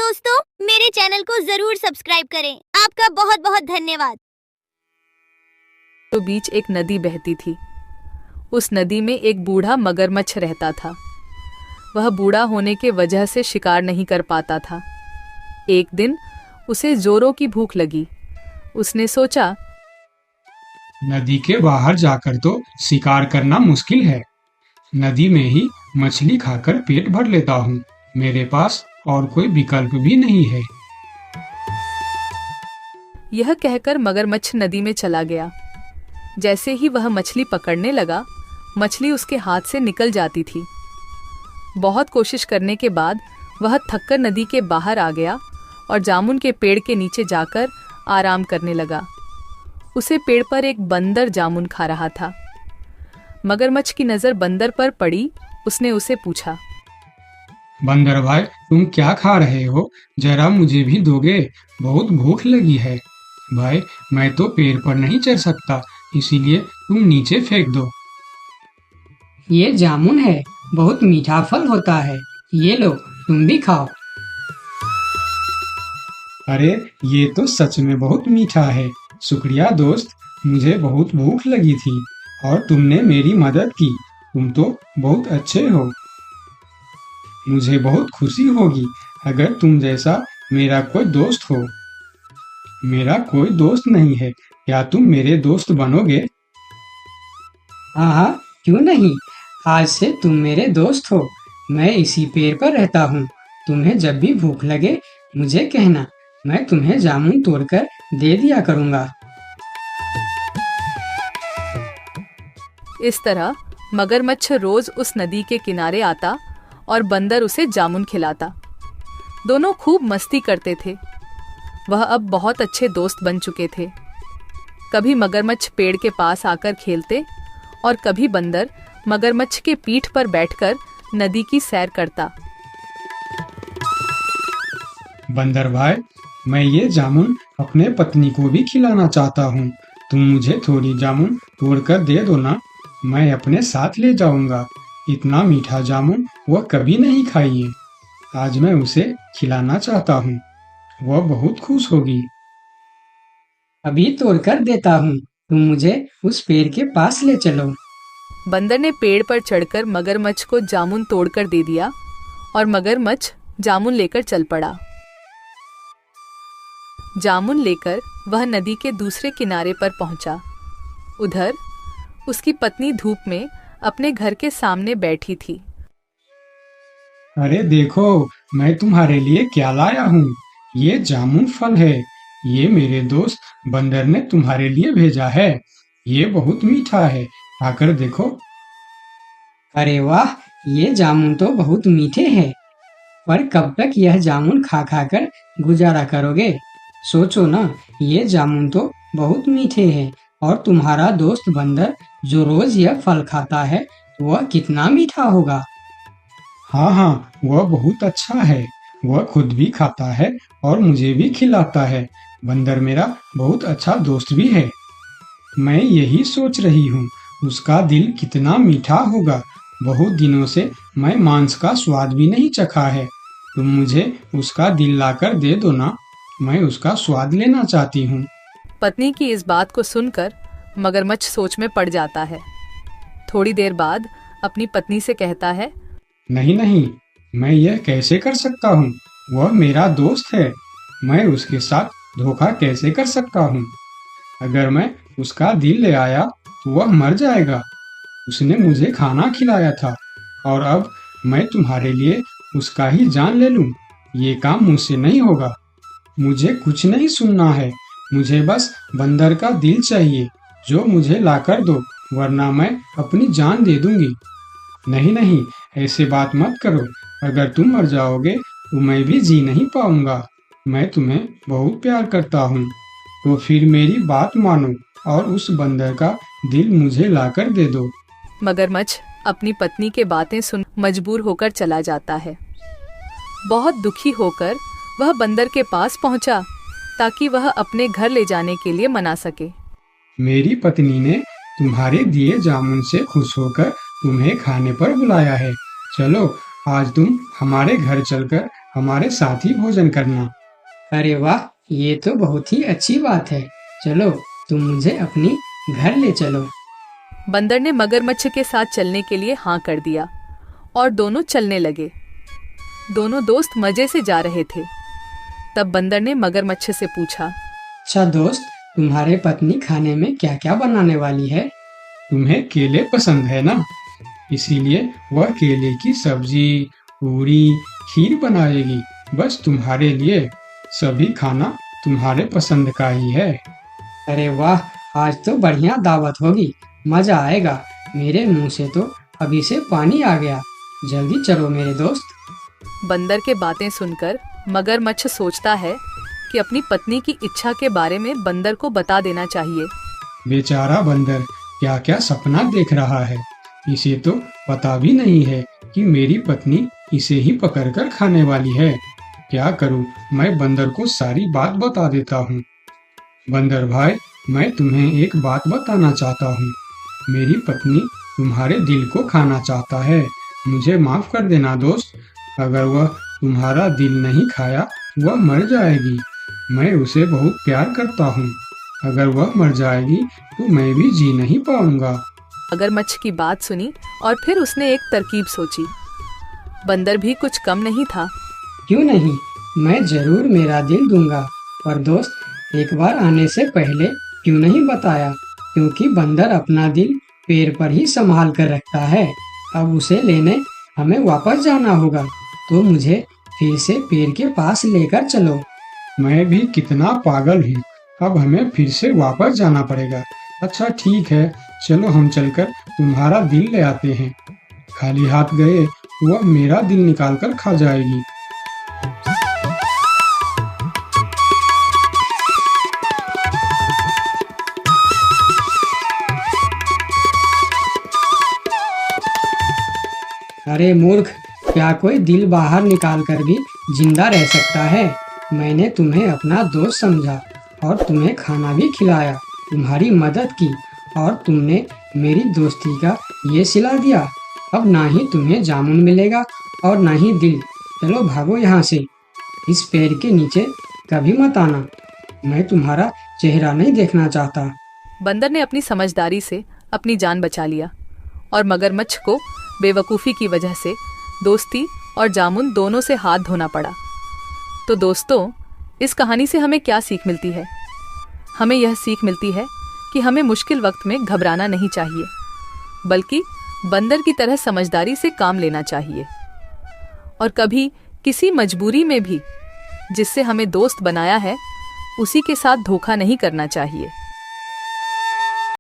दोस्तों, मेरे चैनल को जरूर सब्सक्राइब करें। आपका बहुत बहुत धन्यवाद। तो बीच एक नदी बहती थी। उस नदी में एक बूढ़ा मगरमच्छ रहता था। वह बूढ़ा होने के वजह से शिकार नहीं कर पाता था। एक दिन उसे जोरों की भूख लगी। उसने सोचा, नदी के बाहर जाकर तो शिकार करना मुश्किल है। नदी में ही मछली खाकर पेट भर लेता हूँ। मेरे पास और कोई विकल्प भी नहीं है। यह कहकर मगरमच्छ नदी में चला गया। जैसे ही वह मछली पकड़ने लगा, मछली उसके हाथ से निकल जाती थी। बहुत कोशिश करने के बाद वह थककर नदी के बाहर आ गया और जामुन के पेड़ के नीचे जाकर आराम करने लगा। उसे पेड़ पर एक बंदर जामुन खा रहा था। मगरमच्छ की नजर बंदर पर पड़ी। उसने उसे पूछा, बंदर भाई, तुम क्या खा रहे हो? जरा मुझे भी दोगे? बहुत भूख लगी है। भाई, मैं तो पेड़ पर नहीं चढ़ सकता, इसीलिए तुम नीचे फेंक दो। ये जामुन है, बहुत मीठा फल होता है। ये लो, तुम भी खाओ। अरे, ये तो सच में बहुत मीठा है। शुक्रिया दोस्त, मुझे बहुत भूख लगी थी और तुमने मेरी मदद की। तुम तो बहुत अच्छे हो। मुझे बहुत खुशी होगी अगर तुम जैसा मेरा कोई दोस्त हो। मेरा कोई दोस्त नहीं है, क्या तुम मेरे दोस्त बनोगे? हाँ हाँ, क्यों नहीं। आज से तुम मेरे दोस्त हो। मैं इसी पेड़ पर रहता हूँ। तुम्हें जब भी भूख लगे मुझे कहना, मैं तुम्हें जामुन तोड़कर दे दिया करूँगा। इस तरह मगरमच्छ रोज उस नदी के किनारे आता और बंदर उसे जामुन खिलाता। दोनों खूब मस्ती करते थे। वह अब बहुत अच्छे दोस्त बन चुके थे। कभी मगरमच्छ पेड़ के पास आकर खेलते और कभी बंदर मगरमच्छ के पीठ पर बैठकर नदी की सैर करता। बंदर भाई, मैं ये जामुन अपने पत्नी को भी खिलाना चाहता हूँ। तुम मुझे थोड़ी जामुन तोड़कर दे दो ना, मैं अपने साथ ले जाऊंगा। इतना मीठा जामुन वह कभी नहीं खाई है। आज मैं उसे खिलाना चाहता हूँ। वह बहुत खुश होगी। अभी तोड़कर देता हूँ, तुम मुझे उस पेड़ के पास ले चलो। बंदर ने पेड़ पर चढ़कर मगरमच्छ को जामुन तोड़कर दे दिया और मगरमच्छ जामुन लेकर चल पड़ा। जामुन लेकर वह नदी के दूसरे किनारे पर पहुंचा। उधर उसकी पत्नी धूप में अपने घर के सामने बैठी थी। अरे देखो, मैं तुम्हारे लिए क्या लाया हूँ। ये जामुन फल है। ये मेरे दोस्त बंदर ने तुम्हारे लिए भेजा है। ये बहुत मीठा है, खाकर देखो। अरे वाह, ये जामुन तो बहुत मीठे हैं। पर कब तक यह जामुन खा खा कर गुजारा करोगे? सोचो ना, ये जामुन तो बहुत मीठे हैं और तुम्हारा दोस्त बंदर जो रोज यह फल खाता है, वह कितना मीठा होगा। हाँ हाँ, वह बहुत अच्छा है। वह खुद भी खाता है और मुझे भी खिलाता है। बंदर मेरा बहुत अच्छा दोस्त भी है। मैं यही सोच रही हूँ, उसका दिल कितना मीठा होगा। बहुत दिनों से मैं मांस का स्वाद भी नहीं चखा है। तुम मुझे उसका दिल लाकर दे दो ना, मैं उसका स्वाद लेना चाहती हूँ। पत्नी की इस बात को सुनकर मगरमच्छ सोच में पड़ जाता है। थोड़ी देर बाद अपनी पत्नी से कहता है, नहीं नहीं, मैं यह कैसे कर सकता हूँ? वह मेरा दोस्त है। मैं उसके साथ धोखा कैसे कर सकता हूँ? अगर मैं उसका दिल ले आया तो वह मर जाएगा। उसने मुझे खाना खिलाया था और अब मैं तुम्हारे लिए उसका ही जान ले लूं। ये काम मुझसे नहीं होगा। मुझे कुछ नहीं सुनना है। मुझे बस बंदर का दिल चाहिए, जो मुझे लाकर दो, वरना मैं अपनी जान दे दूंगी। नहीं नहीं, ऐसे बात मत करो। अगर तुम मर जाओगे तो मैं भी जी नहीं पाऊंगा। मैं तुम्हें बहुत प्यार करता हूँ। तो फिर मेरी बात मानो और उस बंदर का दिल मुझे लाकर दे दो। मगरमच्छ अपनी पत्नी के बातें सुन मजबूर होकर चला जाता है। बहुत दुखी होकर वह बंदर के पास पहुंचा ताकि वह अपने घर ले जाने के लिए मना सके। मेरी पत्नी ने तुम्हारे दिए जामुन से खुश होकर तुम्हें खाने पर बुलाया है। चलो, आज तुम हमारे घर चलकर हमारे साथ ही भोजन करना। अरे वाह, ये तो बहुत ही अच्छी बात है। चलो, तुम मुझे अपनी घर ले चलो। बंदर ने मगरमच्छ के साथ चलने के लिए हाँ कर दिया और दोनों चलने लगे। दोनों दोस्त मजे से जा रहे थे। तब बंदर ने मगरमच्छ से पूछा, अच्छा दोस्त, तुम्हारे पत्नी खाने में क्या क्या बनाने वाली है? तुम्हें केले पसंद है ना, इसीलिए वह केले की सब्जी, पूरी, खीर बनाएगी। बस तुम्हारे लिए। सभी खाना तुम्हारे पसंद का ही है। अरे वाह, आज तो बढ़िया दावत होगी, मजा आएगा। मेरे मुंह से तो अभी से पानी आ गया। जल्दी चलो मेरे दोस्त। बंदर के बातें सुनकर मगरमच्छ सोचता है कि अपनी पत्नी की इच्छा के बारे में बंदर को बता देना चाहिए। बेचारा बंदर क्या क्या सपना देख रहा है। इसे तो पता भी नहीं है कि मेरी पत्नी इसे ही पकड़कर खाने वाली है। क्या करूं, मैं बंदर को सारी बात बता देता हूँ। बंदर भाई, मैं तुम्हें एक बात बताना चाहता हूँ। मेरी पत्नी तुम्हारे दिल को खाना चाहता है। मुझे माफ कर देना दोस्त। अगर वह तुम्हारा दिल नहीं खाया, वह मर जाएगी। मैं उसे बहुत प्यार करता हूँ। अगर वह मर जाएगी तो मैं भी जी नहीं पाऊंगा। मगरमच्छ की बात सुनी और फिर उसने एक तरकीब सोची। बंदर भी कुछ कम नहीं था। क्यों नहीं, मैं जरूर मेरा दिल दूंगा। पर दोस्त, एक बार आने से पहले क्यों नहीं बताया? क्योंकि बंदर अपना दिल पेड़ पर ही संभाल कर रखता है। अब उसे लेने हमें वापस जाना होगा, तो मुझे फिर से पेड़ के पास लेकर चलो। मैं भी कितना पागल हूँ। अब हमें फिर से वापस जाना पड़ेगा। अच्छा ठीक है, चलो हम चलकर तुम्हारा दिल ले आते हैं। खाली हाथ गए वह मेरा दिल निकाल कर खा जाएगी। अरे मूर्ख, क्या कोई दिल बाहर निकाल कर भी जिंदा रह सकता है? मैंने तुम्हें अपना दोस्त समझा और तुम्हें खाना भी खिलाया, तुम्हारी मदद की, और तुमने मेरी दोस्ती का ये सिला दिया। अब ना ही तुम्हें जामुन मिलेगा और ना ही दिल। चलो भागो यहाँ से। इस पेड़ के नीचे कभी मत आना। मैं तुम्हारा चेहरा नहीं देखना चाहता। बंदर ने अपनी समझदारी से अपनी जान बचा लिया और मगरमच्छ को बेवकूफ़ी की वजह से दोस्ती और जामुन दोनों से हाथ धोना पड़ा। तो दोस्तों, इस कहानी से हमें क्या सीख मिलती है? हमें यह सीख मिलती है कि हमें मुश्किल वक्त में घबराना नहीं चाहिए, बल्कि बंदर की तरह समझदारी से काम लेना चाहिए। और कभी किसी मजबूरी में भी जिससे हमें दोस्त बनाया है, उसी के साथ धोखा नहीं करना चाहिए।